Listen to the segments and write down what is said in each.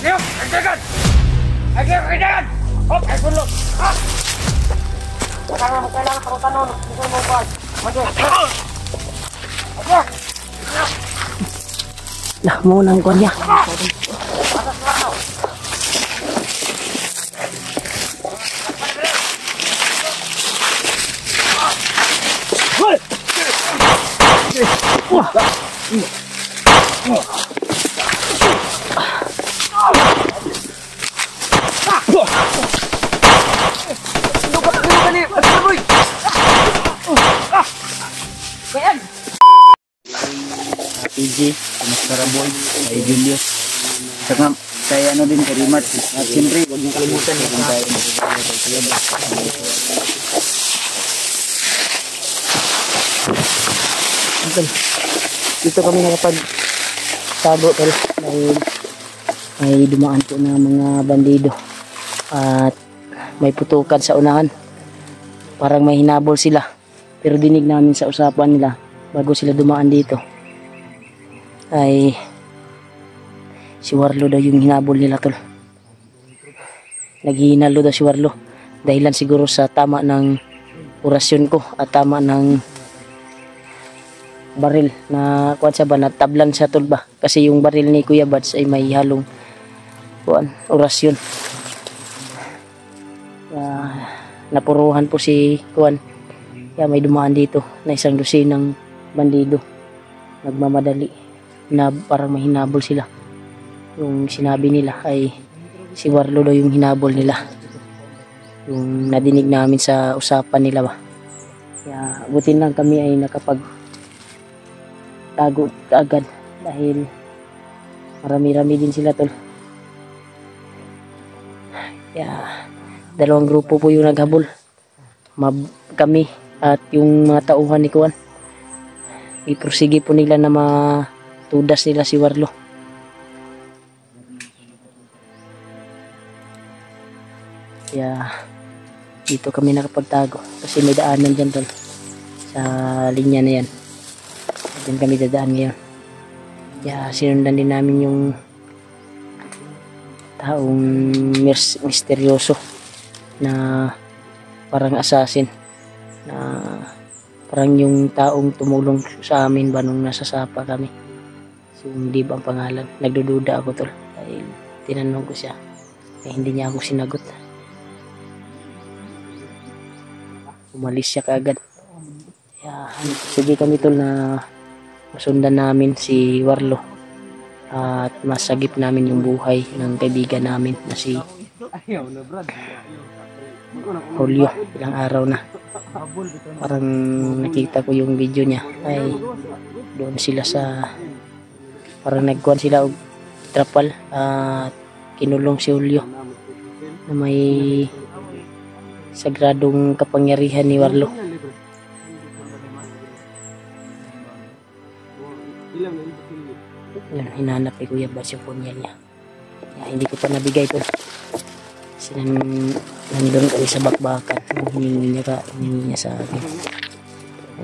Liok, kailangan! Kailangan! Hop, ay sulok! Kailangan parutan nun. Gusto mo ba? Lah, mo nang kuan niya. PG, Master Boy, kay Julius. Saka kay ano din kay Rimat. At siyempre, huwag niyong kalimutan Dito kami nakapagtago pero may dumaan po na mga bandido at may putukan sa unahan. Parang may hinabol sila pero dinig namin sa usapan nila bago sila dumaan dito ay si Warlo daw yung hinabol nila, tol. Naghihinalo daw si Warlo dahilan siguro sa tama ng orasyon ko at tama ng baril na kuwan sa ba, natablan sa tol ba, kasi yung baril ni Kuya Bads ay may halong kuwan, orasyon. Napuruhan po si kuwan, kaya may dumaan dito na isang dosinang bandido nagmamadali na parang may hinabol sila. Yung sinabi nila ay si Warlo daw yung hinabol nila, yung nadinig namin sa usapan nila ba. Kaya butin lang kami ay nakapagtago agad dahil marami-rami din sila, tol. Kaya dalawang grupo po yung naghabol, kami at yung mga tauhan ni Kuwan. Iprosige po nila na matudas nila si Warlo. Kaya dito kami nakapagtago kasi may daanan dyan, tol, sa linya na yan. Diyan kami dadaan ngayon. Kaya sinundan din namin yung taong misteryoso na parang assassin, na parang yung taong tumulong sa amin ba nung nasa Sapa kami. So, hindi ba ang pangalan? Nagdududa ako, tol, dahil tinanong ko siya eh hindi niya ako sinagot. Umalis siya kaagad. Kaya sige kami, tol, na masundan namin si Warlo at masagip namin yung buhay ng kaibigan namin na si Julio. Ilang araw na parang nakita ko yung video niya ay doon sila sa parang nagkuhan sila og trapal at kinulong si Julio na may sagradong kapangyarihan ni Warlo. Yun, hinanap ni Kuya Bads yung phone niya. Hindi ko pa nabigay, tol. Kasi nandun kami sa bakbakan. Hiningi niya sa akin.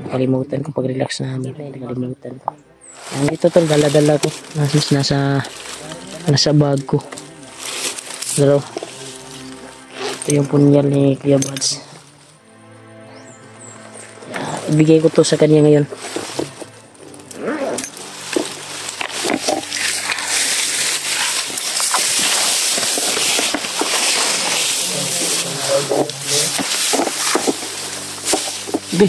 Nakalimutan ko pag-relax namin. Nakalimutan ko. Yan, ito, tol, dala-dala ko. Nasa bag ko. Pero ito yung punyal ni Kuya Bads. Ibigay ko to sa kanya ngayon. Be,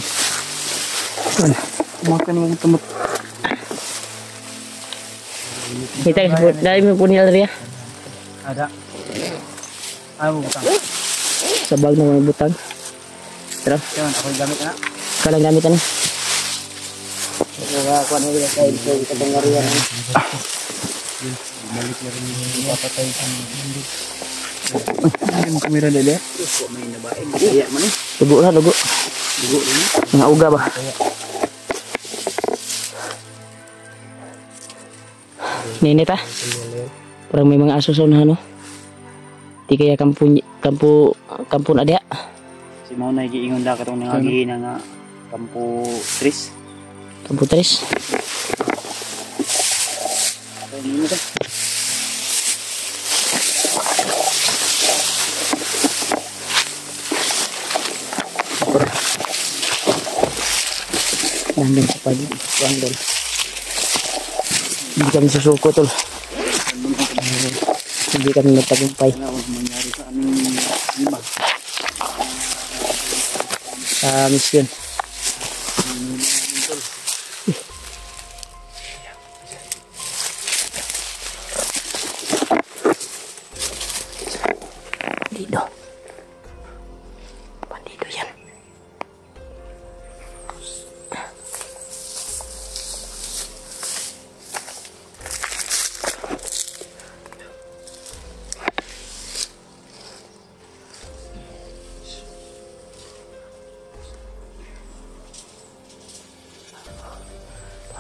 ano? Makan mo tempat. Kita sebut dari punyal dia. Ada. Ayaw mo butang. Sa bag na may butang. Terus? Yan, ako yung gamit na. Kalang gamit na. Kuha na nila sa kapangyarihan. Balik na rin yung papatay sa hindi. Ay, mo kamera dali. May nabain. Kaya man eh. Dugo na, dugo. Dugo rin. Mga uga ba? Ninit ah. Parang may mga aso sa unahan, no? Di kaya kampun na dia. Si mau na giingon da katong nangagi na nga kampo tris. Kampo tris. hanggang sa pag-kuhan tol. Hindi kami susuko tol. Hindi kami magtagumpay. Mangyari sa aming lima. Sa mission. Bandido. Bandido yan.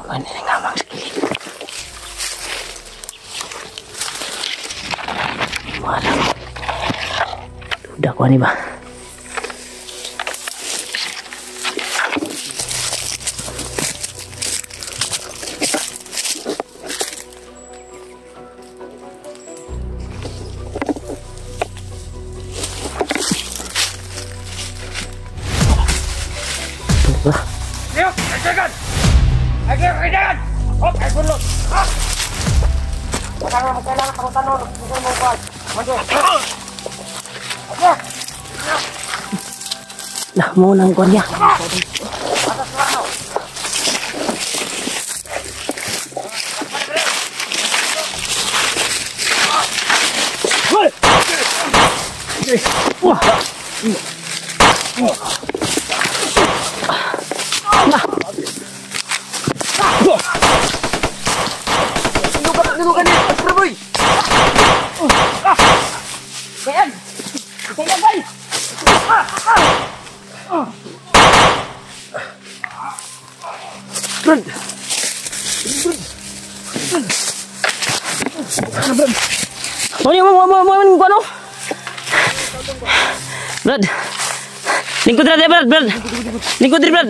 Ano na ngamang sa kilid. Marang. Duda ko ani ba? Wah. Yuk, ajakan! Ayo, kailangan! Hop, ay bulot! Ha! Kailangan kamu tanong. Hindi mo ba? Maju! Ayo! Lah mo nang kuan ya. Atas warna! Wah. Nah. Dudukan ni, Praboy! Kayan! Kayan, guys! Brad. Mo ano? Brad. Lingkod ra Brad, Brad. Lingkod ra Brad.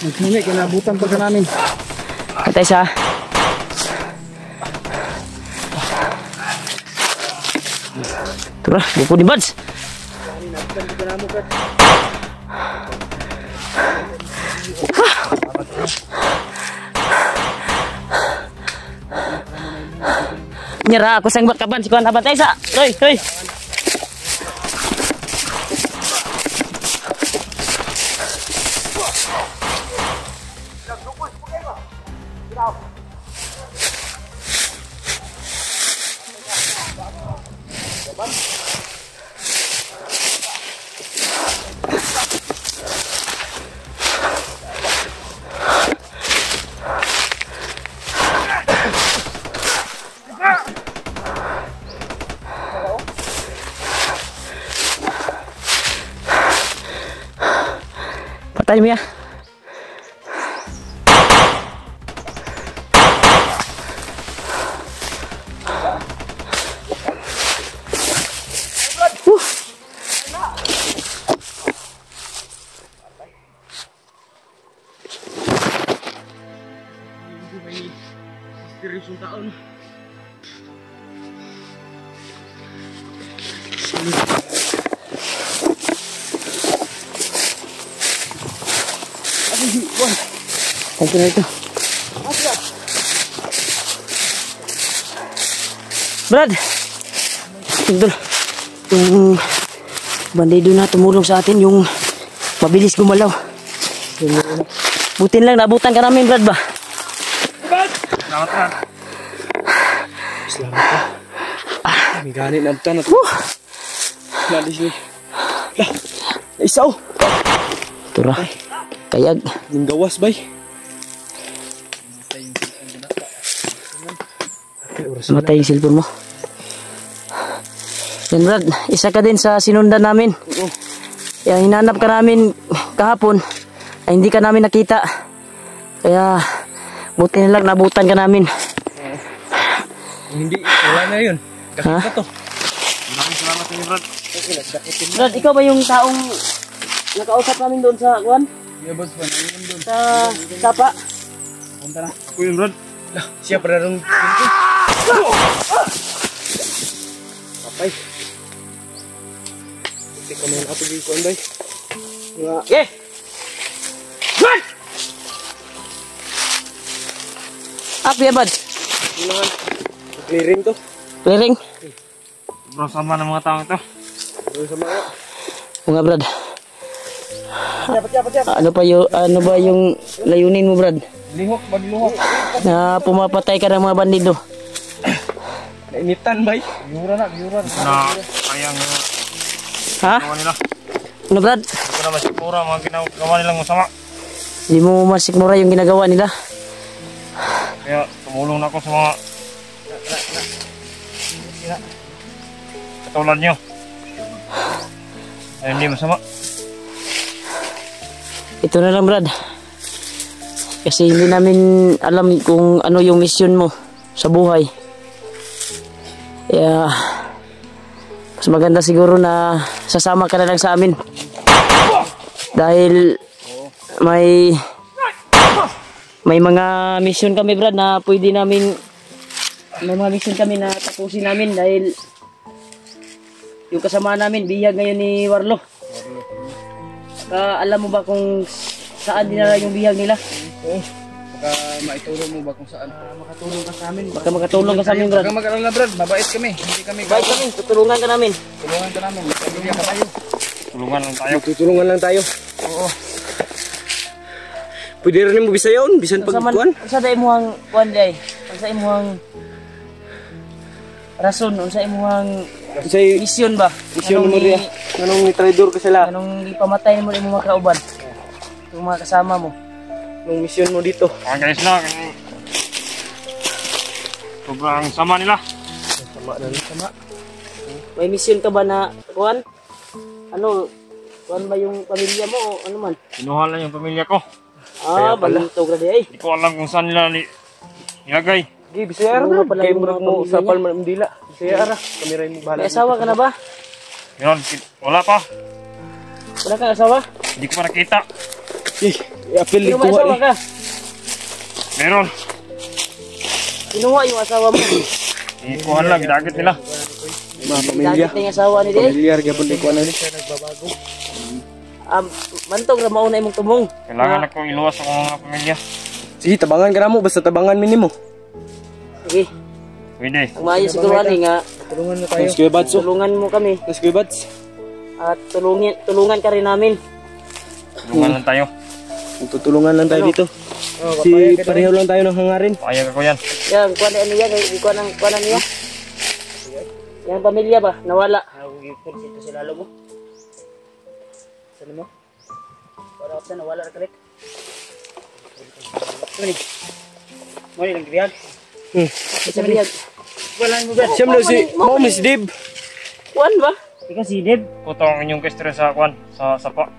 Hindi, kinabutan pa ka namin. Katay sa. Tura, bupo ni Bads. Nyerah aku sang buat kapan sikuan apa teh sa. Hoi, hoi. Patay mo ya. Serius taon. Thank you itu. Brad. Tinggal. Yung bandido na tumulong sa atin yung mabilis gumalaw. Butin lang nabutan ka namin Brad ba? Selamat Brad. Selamat ka. May ganit na butan na ito. Nadis ni. Lah, isaw. Tura. Kayag. Yung gawas bay. Matay yung cellphone mo. Yan Brad, isa ka din sa sinundan namin. Kaya hinanap ka namin kahapon. Ay hindi ka namin nakita. Kaya buti na lang nabutan ka namin. Hindi, wala na yun. Ha? Kakita to. Maraming salamat ni Brad. Brad, ikaw ba yung taong nakausap namin doon sa Juan? Yeah, boss, pa namin doon. Sa Sapa? Punta na. Ako yun, Brad. Lah, siya pa na rin. Papay. Hindi ka may ato dito, Anday. Okay. Good! Api ya, Bad? Clearing to. Clearing? Sobrang sama ng mga tao ito. Mga Brad. Ano ba yung layunin mo, Brad? Maglihok. Na pumapatay ka ng mga bandido. Nainitan, bay. Na kayang Ha? gawa nila. Ano, Brad? Hindi ko na masikmura mga ginagawa nilang masama. Hindi mo masikmura yung ginagawa nila. Kaya tumulong na ako sa mga katulad nyo. Ay, hindi masama. Ito na lang, Brad. Kasi hindi namin alam kung ano yung mission mo sa buhay. Kaya mas maganda siguro na sasama ka na lang sa amin. Dahil may mga mission kami, Brad, na pwede namin, may mga mission kami na tapusin namin dahil yung kasama namin bihag ngayon ni Warlo. Alam mo ba kung saan dinala yung bihag nila? Baka maituro mo ba kung saan? Makatulong ka sa amin. Baka makatulong ka sa amin, Brad. Baka mag-alala, Brad. Mabait kami. Hindi kami Bait kami, tutulungan ka namin. Tulungan ka namin. May pamilya ka tayo. Tulungan lang tayo. Tutulungan lang tayo. Oo. Pwede rin mo bisayon. Bisan pagkuhan. Unsa day mo ang kuan day? Unsa imo ang rason, unsa imo ang Say, mission ba? mission mo rin. Anong ni-trader ka sila? Anong ipamatay mo imo mga kauban? Yung mga kasama mo. Anong mission mo dito? Mga guys na, sobrang sama nila. Sama. May mission ka ba na kuan? Ano? Kuan ba yung pamilya mo o ano man? Kinuha lang yung pamilya ko. Balito grade ay. Hindi ko alam kung saan nila nilagay. Okay, bisaya Siguro ra. pala Kaya yung murag mga mo pamilya sapal man dila. Bisaya ra. Kami rin mo bahala. May asawa ka na ba? Meron, wala pa. Wala kang asawa? Hindi ko pa nakita. Apil Sino may asawa ka? Meron. Kinuha yung asawa mo. Ikuha lang, gidagit nila. Mga pamilya. Dagit na yung asawa ni Day. Pamilyar gyapon di ko ano ni. Mantog na mauna imong tumong. Kailangan ako iluwas sa mga pamilya. Sige, tabangan ka na mo basta tabangan minimo. Sige. Pwede. Ang maayo siguro ani nga Tulungan mo tayo. Kuya Bads. tulungan mo kami Kuya Bads. at tulungan ka rin namin. Tulungan lang tayo. Tutulungan lang tayo dito. Si pareho lang tayo ng hangarin. Payag ako yan. Yan, kuan ano yan, kuan niya. Yang pamilya ba nawala? Ito sila mo. Sino mo? Para sa nawala ra kalik. Tuni. Mo ni lang biyag. Sa biyag. Wala mo ba? Siyam na si Miss Dib. Kuan ba? Ikaw si Deb. Kuto ang inyong kestre sa kwan, sa sapa.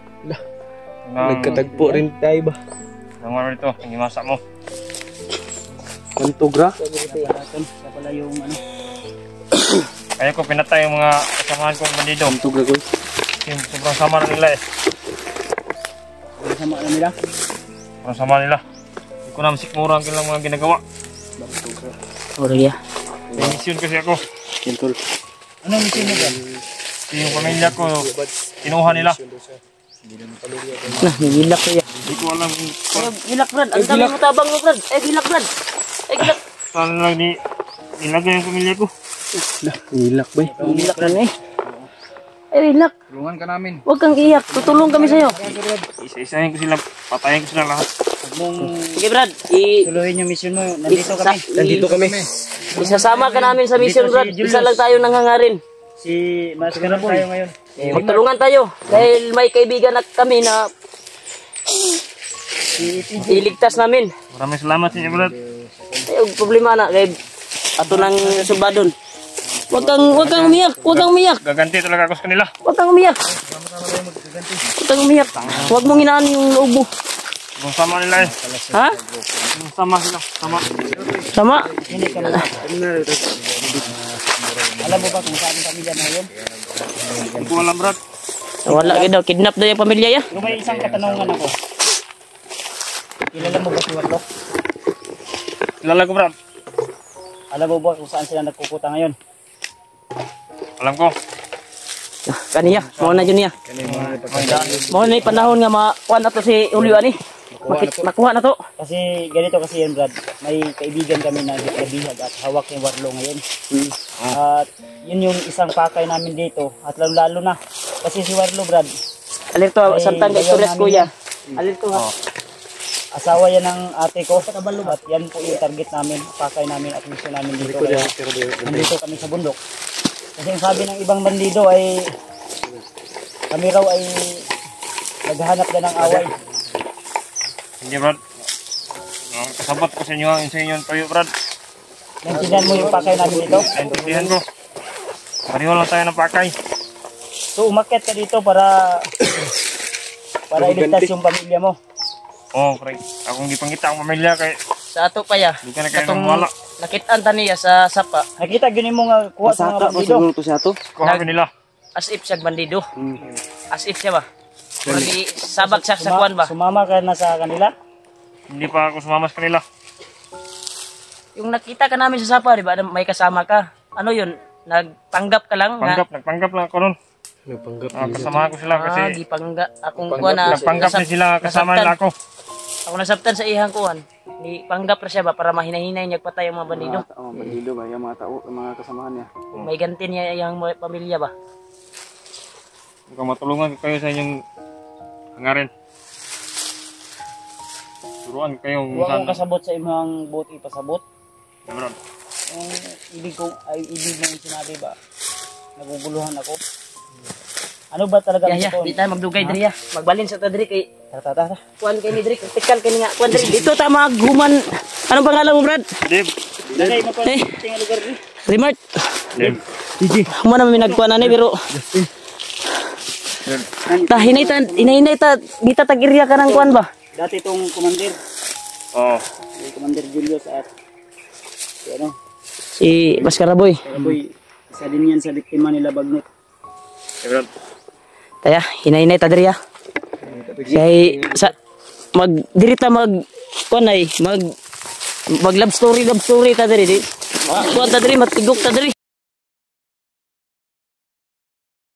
Nagkatagpo rin tayo ba? Nangar ito, ang imasa mo. Kantogra. Sa pala yung ano. Kaya ko pinatay yung mga kasamahan kong bandido. Kantogra ko. Yung sobrang sama na nila eh. Sama na nila. Sobrang sama nila. Hindi ko na masikmura ang kailang mga ginagawa. Orya. May mission kasi ako. Kintol. Ano mission mo ba? Yung pamilya ko, kinuha nila. Nah, gilak ko ya. Hindi ko alam kung Gilak Brad. Ang dami mo tabang mo Brad. Gilak Brad. Gilak. saan lang nilagay yung pamilya ko. Hilak ba? Gilak na eh. Gilak. Tulungan ka namin. Huwag kang iyak. Tutulong kami sa'yo. Isa-isahin ko sila, patayin ko sila lahat. Sige Brad. Tuloyin yung mission mo. Nandito kami. Isasama ka namin sa mission Brad. Isa lang tayo nang hangarin. Si Mas tayo ngayon. Magtulungan tayo. Dahil may kaibigan na kami na iligtas namin. Maraming salamat sa inyo, brad. Ay, problema na. Kaya ato nang subadon. Huwag kang umiyak. Huwag kang umiyak. Gaganti talaga ako sa kanila. Huwag kang umiyak. Huwag kang umiyak. Huwag mong hinaan yung loob mo. Kung sama nila eh. Ha? Kung sama sila, sama. Sama? Alam mo ba kung saan kami dyan ngayon? Hindi ko alam, brad. Wala kayo daw. Kidnap daw yung pamilya ya. Yung may isang katanungan ako. Kilala mo ba si Warlock? Kilala ko, brad. Alam mo ba kung saan sila nagpupunta ngayon? Alam ko. Kaniya, mo na yun niya. Mo na panahon nga makuha na to si Julio ani. Makuha na to. Kasi ganito kasi yan, Brad. May kaibigan kami na bihag at hawak yung warlo ngayon. At yun yung isang pakay namin dito. At lalo na. Kasi si warlo, Brad, Alerto, Ay, Santang bayaw Istorias namin kuya. yan. Alerto ha. asawa yan ng ate ko. At yan po yung target namin. Pakay namin at mission namin dito. Kaya nandito kami sa bundok. Kasi ang sabi ng ibang bandido ay kami raw ay naghahanap na ng away. Hindi, Brad. Kasabot ko sa inyo ang inyo tayo, Brad. Naintindihan mo yung pakay namin dito? Naintindihan ko. Pareho lang tayo ng pakay. So umakyat ka dito para iligtas yung pamilya mo. Oo, pre. Akong gipangita ang pamilya kay Sa ato pa ya. di ka na kayo Katong nang wala. nakitaan ta niya sa sapa. Nakita gini mo nga kuha sa mga bandido. Kuha ko nila. As if siya bandido. As if siya ba? Pero di sabak siya sa kuan ba? Sumama ka na sa kanila? Hindi pa ako sumama sa kanila. Yung nakita ka namin sa sapa, di ba? May kasama ka. Ano yun? Nagpanggap ka lang? Nagpanggap lang ako nun. Kasama ko sila kasi di pangga. Akong kuan na. nagpanggap na sila kasama nila ako. Ako nasabtan sa ihang kuan. Di panggap ra siya ba para mahinahinay niya patay ang mga bandido. Bandido ba? Yung mga tao, yung mga kasamahan niya. May ganti niya yung mga pamilya ba? Kung matulungan ko kayo sa inyong hangarin. Turuan ko kayo kung Huwag saan. kong kasabot sa imong buot ipasabot. Brad. Yung ibig mo yung sinabi ba? Naguguluhan ako. Ano ba talaga ang Ya, totoo? di tayo magdugay diri ya. Magbalin sa tadri kay Tara. kuan kay ni diri, tikal kay nga. Kuan diri dito ta maghuman. Anong pangalan mo, Brad? Dave. Dali, Eh. mapating lugar ni. Remart. Dave. Mo na may nagkuan ani pero hinay ta kita tag area ka ng kuan ba? Dati itong commander. Oo. Si Commander Julius at si ano, Si Baskaraboy. Boy, isa din yan sa biktima nila Bagnot. Brad. Taya, hinay ta diri ya. Kay sa diri ta mag kuan ay mag love story ta diri di. Kuan ta diri matigok ta diri.